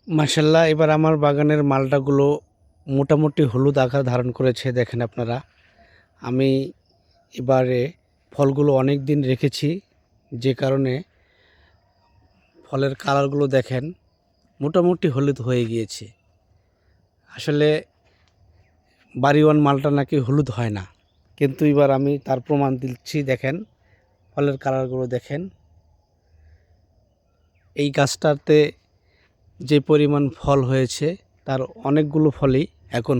মাশাল্লাহ, এবার আমার বাগানের মালটাগুলো মোটামুটি হলুদ আকার ধারণ করেছে। দেখেন আপনারা, আমি এবারে ফলগুলো অনেক দিন রেখেছি, যে কারণে ফলের কালারগুলো দেখেন মোটামুটি হলুদ হয়ে গিয়েছে। আসলে বাড়িওয়ান মালটা নাকি হলুদ হয় না, কিন্তু এবার আমি তার প্রমাণ দিচ্ছি। দেখেন ফলের কালারগুলো দেখেন। এই গাছটাতে যে পরিমাণ ফল হয়েছে তার অনেকগুলো ফলই এখন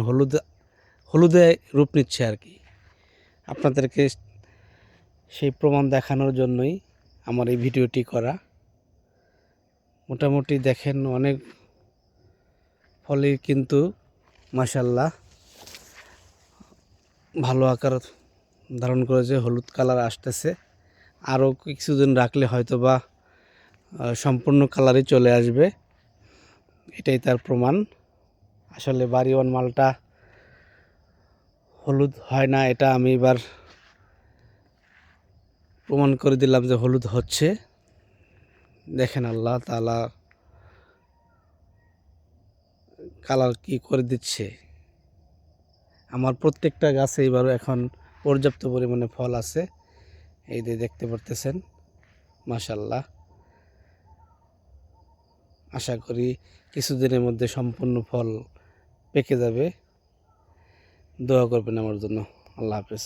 হলুদে রূপ নিচ্ছে আর কি। আপনাদেরকে সেই প্রমাণ দেখানোর জন্যই আমার এই ভিডিওটি করা। মোটামুটি দেখেন অনেক ফলই কিন্তু মাশাল্লাহ ভালো আকার ধারণ করেছে, হলুদ কালার আসতেছে। আরও কিছুদিন রাখলে হয়তো বা সম্পূর্ণ কালারই চলে আসবে। এটাই তার প্রমাণ। আসলে বাড়িওয়ান মালটা হলুদ হয় না, এটা আমি এবার প্রমাণ করে দিলাম যে হলুদ হচ্ছে। দেখেন আল্লাহ তাআলা কালার কি করে দিচ্ছে। আমার প্রত্যেকটা গাছে এবার এখন পর্যাপ্ত পরিমাণে ফল আছে। এই যে দেখতে পারতেছেন, মাশাআল্লাহ। আশা করি কিছুদিনের মধ্যে সম্পূর্ণ ফল পেকে যাবে। দোয়া করবেন আমার জন্য। আল্লাহ হাফেজ।